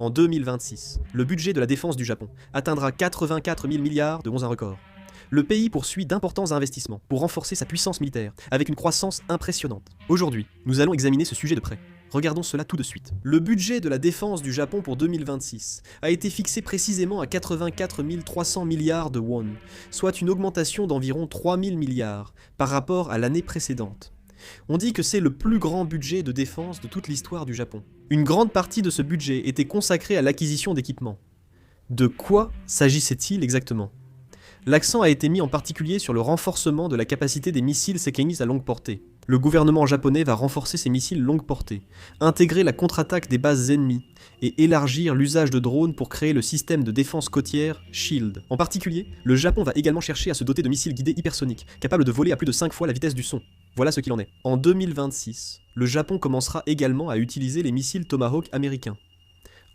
En 2026, le budget de la défense du Japon atteindra 84 000 milliards, de un record. Le pays poursuit d'importants investissements pour renforcer sa puissance militaire, avec une croissance impressionnante. Aujourd'hui, nous allons examiner ce sujet de près. Regardons cela tout de suite. Le budget de la défense du Japon pour 2026 a été fixé précisément à 84 300 milliards de won, soit une augmentation d'environ 3 000 milliards par rapport à l'année précédente. On dit que c'est le plus grand budget de défense de toute l'histoire du Japon. Une grande partie de ce budget était consacrée à l'acquisition d'équipements. De quoi s'agissait-il exactement ? L'accent a été mis en particulier sur le renforcement de la capacité des missiles Sekeinis à longue portée. Le gouvernement japonais va renforcer ses missiles longue portée, intégrer la contre-attaque des bases ennemies et élargir l'usage de drones pour créer le système de défense côtière SHIELD. En particulier, le Japon va également chercher à se doter de missiles guidés hypersoniques, capables de voler à plus de 5 fois la vitesse du son. Voilà ce qu'il en est. En 2026, le Japon commencera également à utiliser les missiles Tomahawk américains.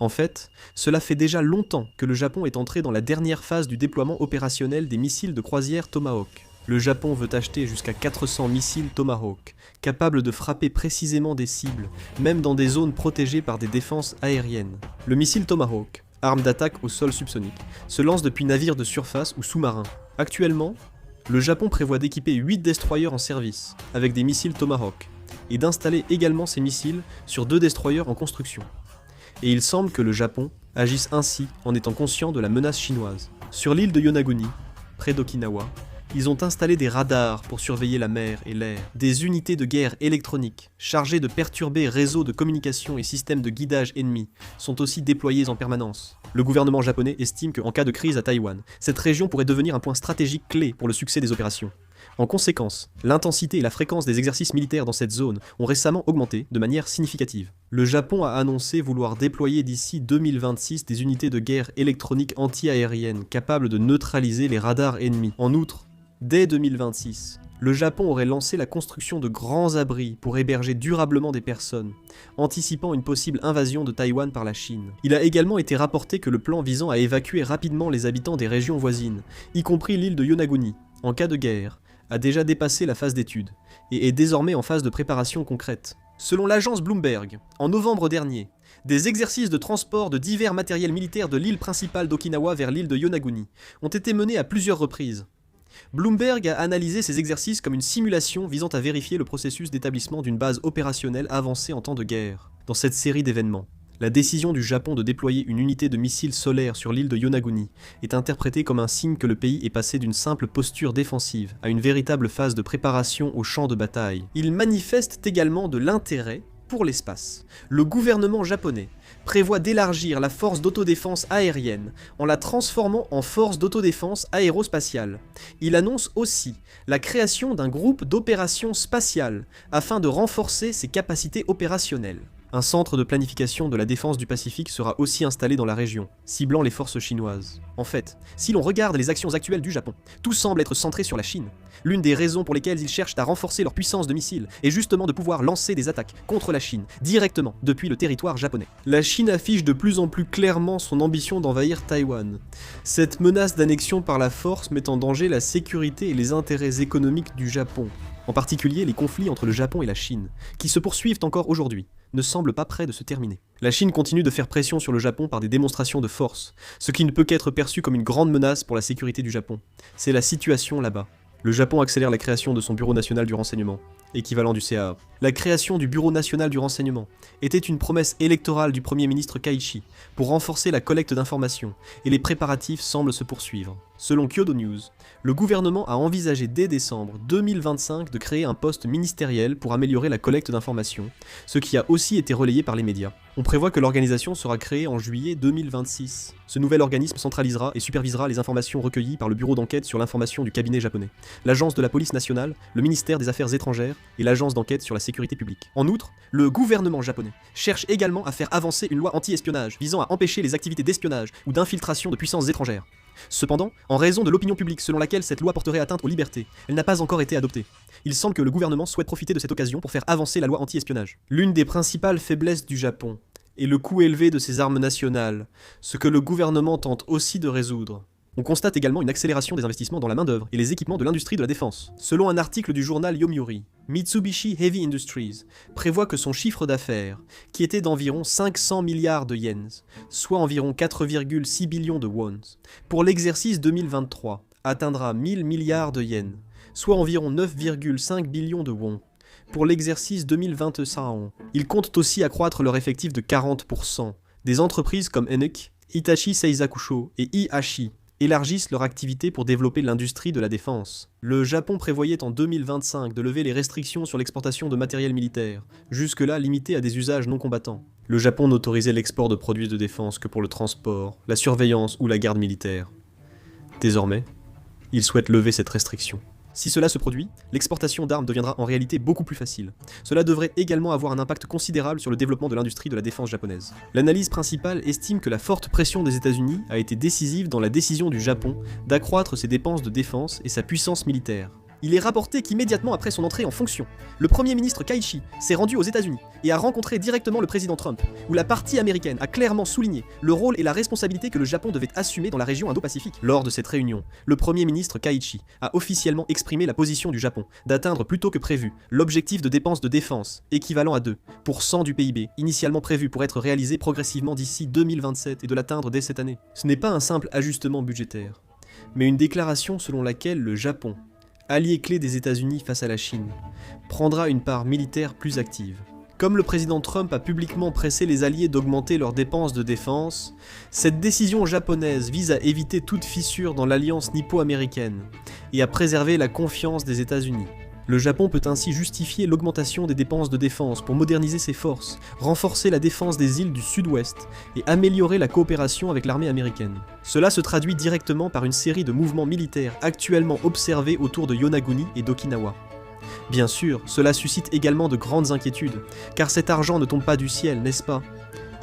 En fait, cela fait déjà longtemps que le Japon est entré dans la dernière phase du déploiement opérationnel des missiles de croisière Tomahawk. Le Japon veut acheter jusqu'à 400 missiles Tomahawk, capables de frapper précisément des cibles, même dans des zones protégées par des défenses aériennes. Le missile Tomahawk, arme d'attaque au sol subsonique, se lance depuis navires de surface ou sous-marins. Actuellement, le Japon prévoit d'équiper 8 destroyers en service, avec des missiles Tomahawk, et d'installer également ces missiles sur 2 destroyers en construction. Et il semble que le Japon agisse ainsi en étant conscient de la menace chinoise. Sur l'île de Yonaguni, près d'Okinawa, ils ont installé des radars pour surveiller la mer et l'air, des unités de guerre électroniques, chargées de perturber réseaux de communication et systèmes de guidage ennemis, sont aussi déployées en permanence. Le gouvernement japonais estime qu'en cas de crise à Taïwan, cette région pourrait devenir un point stratégique clé pour le succès des opérations. En conséquence, l'intensité et la fréquence des exercices militaires dans cette zone ont récemment augmenté de manière significative. Le Japon a annoncé vouloir déployer d'ici 2026 des unités de guerre électroniques anti-aériennes capables de neutraliser les radars ennemis. En outre, dès 2026, le Japon aurait lancé la construction de grands abris pour héberger durablement des personnes, anticipant une possible invasion de Taïwan par la Chine. Il a également été rapporté que le plan visant à évacuer rapidement les habitants des régions voisines, y compris l'île de Yonaguni, en cas de guerre, a déjà dépassé la phase d'étude, et est désormais en phase de préparation concrète. Selon l'agence Bloomberg, en novembre dernier, des exercices de transport de divers matériels militaires de l'île principale d'Okinawa vers l'île de Yonaguni ont été menés à plusieurs reprises. Bloomberg a analysé ces exercices comme une simulation visant à vérifier le processus d'établissement d'une base opérationnelle avancée en temps de guerre. Dans cette série d'événements, la décision du Japon de déployer une unité de missiles solaires sur l'île de Yonaguni est interprétée comme un signe que le pays est passé d'une simple posture défensive à une véritable phase de préparation au champ de bataille. Il manifeste également de l'intérêt pour l'espace. Le gouvernement japonais prévoit d'élargir la force d'autodéfense aérienne en la transformant en force d'autodéfense aérospatiale. Il annonce aussi la création d'un groupe d'opérations spatiales afin de renforcer ses capacités opérationnelles. Un centre de planification de la défense du Pacifique sera aussi installé dans la région, ciblant les forces chinoises. En fait, si l'on regarde les actions actuelles du Japon, tout semble être centré sur la Chine. L'une des raisons pour lesquelles ils cherchent à renforcer leur puissance de missiles est justement de pouvoir lancer des attaques contre la Chine, directement depuis le territoire japonais. La Chine affiche de plus en plus clairement son ambition d'envahir Taïwan. Cette menace d'annexion par la force met en danger la sécurité et les intérêts économiques du Japon. En particulier les conflits entre le Japon et la Chine, qui se poursuivent encore aujourd'hui, ne semblent pas près de se terminer. La Chine continue de faire pression sur le Japon par des démonstrations de force, ce qui ne peut qu'être perçu comme une grande menace pour la sécurité du Japon. C'est la situation là-bas. Le Japon accélère la création de son Bureau national du renseignement, équivalent du CAA. La création du Bureau national du renseignement était une promesse électorale du Premier ministre Kaishi pour renforcer la collecte d'informations, et les préparatifs semblent se poursuivre. Selon Kyodo News, le gouvernement a envisagé dès décembre 2025 de créer un poste ministériel pour améliorer la collecte d'informations, ce qui a aussi été relayé par les médias. On prévoit que l'organisation sera créée en juillet 2026. Ce nouvel organisme centralisera et supervisera les informations recueillies par le bureau d'enquête sur l'information du cabinet japonais, l'agence de la police nationale, le ministère des Affaires étrangères et l'agence d'enquête sur la sécurité publique. En outre, le gouvernement japonais cherche également à faire avancer une loi anti-espionnage visant à empêcher les activités d'espionnage ou d'infiltration de puissances étrangères. Cependant, en raison de l'opinion publique selon laquelle cette loi porterait atteinte aux libertés, elle n'a pas encore été adoptée. Il semble que le gouvernement souhaite profiter de cette occasion pour faire avancer la loi anti-espionnage. L'une des principales faiblesses du Japon est le coût élevé de ses armes nationales, ce que le gouvernement tente aussi de résoudre. On constate également une accélération des investissements dans la main-d'œuvre et les équipements de l'industrie de la défense. Selon un article du journal Yomiuri, Mitsubishi Heavy Industries prévoit que son chiffre d'affaires, qui était d'environ 500 milliards de yens, soit environ 4,6 billions de wons, pour l'exercice 2023, atteindra 1000 milliards de yens, soit environ 9,5 billions de wons, pour l'exercice 2025. Ils comptent aussi accroître leur effectif de 40%. Des entreprises comme Enek, Hitachi Seisakusho et Ihachi élargissent leur activité pour développer l'industrie de la défense. Le Japon prévoyait en 2025 de lever les restrictions sur l'exportation de matériel militaire, jusque-là limité à des usages non combattants. Le Japon n'autorisait l'export de produits de défense que pour le transport, la surveillance ou la garde militaire. Désormais, il souhaite lever cette restriction. Si cela se produit, l'exportation d'armes deviendra en réalité beaucoup plus facile. Cela devrait également avoir un impact considérable sur le développement de l'industrie de la défense japonaise. L'analyse principale estime que la forte pression des États-Unis a été décisive dans la décision du Japon d'accroître ses dépenses de défense et sa puissance militaire. Il est rapporté qu'immédiatement après son entrée en fonction, le Premier ministre Kaichi s'est rendu aux États-Unis et a rencontré directement le président Trump, où la partie américaine a clairement souligné le rôle et la responsabilité que le Japon devait assumer dans la région Indo-Pacifique. Lors de cette réunion, le Premier ministre Kaichi a officiellement exprimé la position du Japon d'atteindre plus tôt que prévu l'objectif de dépenses de défense, équivalent à 2% du PIB, initialement prévu pour être réalisé progressivement d'ici 2027 et de l'atteindre dès cette année. Ce n'est pas un simple ajustement budgétaire, mais une déclaration selon laquelle le Japon, allié clé des États-Unis face à la Chine, prendra une part militaire plus active. Comme le président Trump a publiquement pressé les alliés d'augmenter leurs dépenses de défense, cette décision japonaise vise à éviter toute fissure dans l'alliance nippo-américaine et à préserver la confiance des États-Unis. Le Japon peut ainsi justifier l'augmentation des dépenses de défense pour moderniser ses forces, renforcer la défense des îles du Sud-Ouest et améliorer la coopération avec l'armée américaine. Cela se traduit directement par une série de mouvements militaires actuellement observés autour de Yonaguni et d'Okinawa. Bien sûr, cela suscite également de grandes inquiétudes, car cet argent ne tombe pas du ciel, n'est-ce pas ?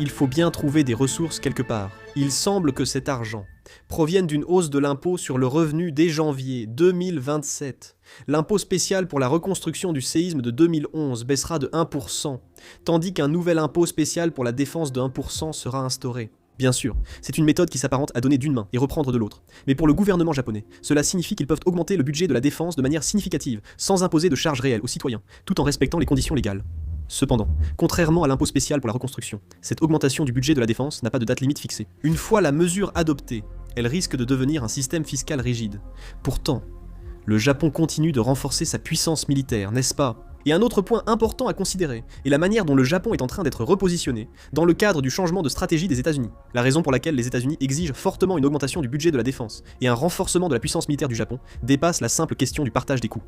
Il faut bien trouver des ressources quelque part. Il semble que cet argent provienne d'une hausse de l'impôt sur le revenu dès janvier 2027. L'impôt spécial pour la reconstruction du séisme de 2011 baissera de 1%, tandis qu'un nouvel impôt spécial pour la défense de 1% sera instauré. Bien sûr, c'est une méthode qui s'apparente à donner d'une main et reprendre de l'autre. Mais pour le gouvernement japonais, cela signifie qu'ils peuvent augmenter le budget de la défense de manière significative, sans imposer de charges réelles aux citoyens, tout en respectant les conditions légales. Cependant, contrairement à l'impôt spécial pour la reconstruction, cette augmentation du budget de la défense n'a pas de date limite fixée. Une fois la mesure adoptée, elle risque de devenir un système fiscal rigide. Pourtant, le Japon continue de renforcer sa puissance militaire, n'est-ce pas ? Et un autre point important à considérer est la manière dont le Japon est en train d'être repositionné dans le cadre du changement de stratégie des États-Unis. La raison pour laquelle les États-Unis exigent fortement une augmentation du budget de la défense et un renforcement de la puissance militaire du Japon dépasse la simple question du partage des coûts.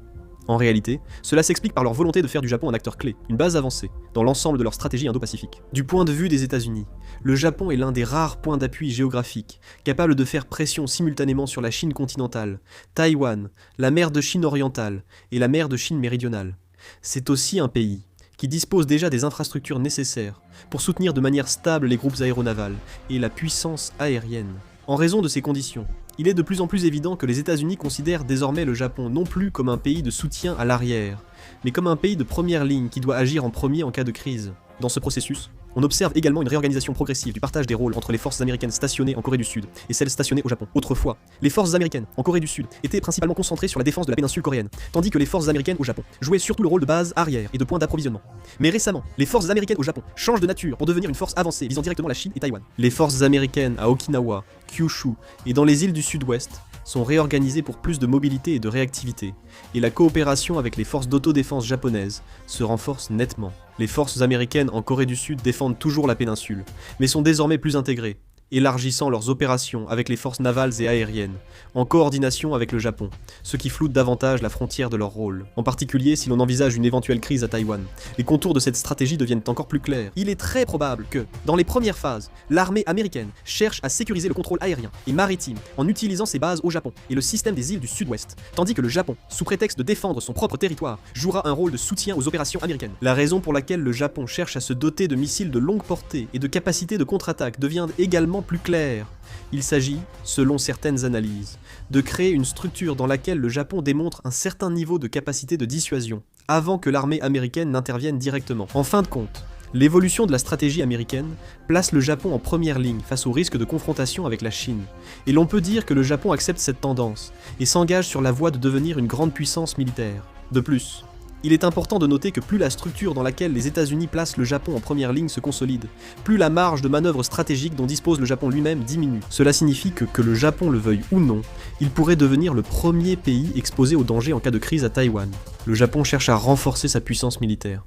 En réalité, cela s'explique par leur volonté de faire du Japon un acteur clé, une base avancée, dans l'ensemble de leur stratégie indo-pacifique. Du point de vue des États-Unis, le Japon est l'un des rares points d'appui géographiques capable de faire pression simultanément sur la Chine continentale, Taïwan, la mer de Chine orientale et la mer de Chine méridionale. C'est aussi un pays qui dispose déjà des infrastructures nécessaires pour soutenir de manière stable les groupes aéronavals et la puissance aérienne. En raison de ces conditions, il est de plus en plus évident que les États-Unis considèrent désormais le Japon non plus comme un pays de soutien à l'arrière, mais comme un pays de première ligne qui doit agir en premier en cas de crise. Dans ce processus, on observe également une réorganisation progressive du partage des rôles entre les forces américaines stationnées en Corée du Sud et celles stationnées au Japon. Autrefois, les forces américaines en Corée du Sud étaient principalement concentrées sur la défense de la péninsule coréenne, tandis que les forces américaines au Japon jouaient surtout le rôle de base arrière et de point d'approvisionnement. Mais récemment, les forces américaines au Japon changent de nature pour devenir une force avancée visant directement la Chine et Taïwan. Les forces américaines à Okinawa, Kyushu et dans les îles du Sud-Ouest sont réorganisées pour plus de mobilité et de réactivité, et la coopération avec les forces d'autodéfense japonaises se renforce nettement. Les forces américaines en Corée du Sud défendent toujours la péninsule, mais sont désormais plus intégrées, élargissant leurs opérations avec les forces navales et aériennes, en coordination avec le Japon, ce qui floute davantage la frontière de leur rôle. En particulier si l'on envisage une éventuelle crise à Taïwan, les contours de cette stratégie deviennent encore plus clairs. Il est très probable que, dans les premières phases, l'armée américaine cherche à sécuriser le contrôle aérien et maritime en utilisant ses bases au Japon et le système des îles du Sud-Ouest, tandis que le Japon, sous prétexte de défendre son propre territoire, jouera un rôle de soutien aux opérations américaines. La raison pour laquelle le Japon cherche à se doter de missiles de longue portée et de capacités de contre-attaque devient également plus clair. Il s'agit, selon certaines analyses, de créer une structure dans laquelle le Japon démontre un certain niveau de capacité de dissuasion, avant que l'armée américaine n'intervienne directement. En fin de compte, L'évolution de la stratégie américaine place le Japon en première ligne face au risque de confrontation avec la Chine, et l'on peut dire que le Japon accepte cette tendance et s'engage sur la voie de devenir une grande puissance militaire. De plus, il est important de noter que plus la structure dans laquelle les États-Unis placent le Japon en première ligne se consolide, plus la marge de manœuvre stratégique dont dispose le Japon lui-même diminue. Cela signifie que le Japon le veuille ou non, il pourrait devenir le premier pays exposé au danger en cas de crise à Taïwan. Le Japon cherche à renforcer sa puissance militaire.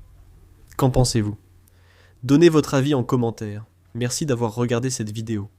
Qu'en pensez-vous ? Donnez votre avis en commentaire. Merci d'avoir regardé cette vidéo.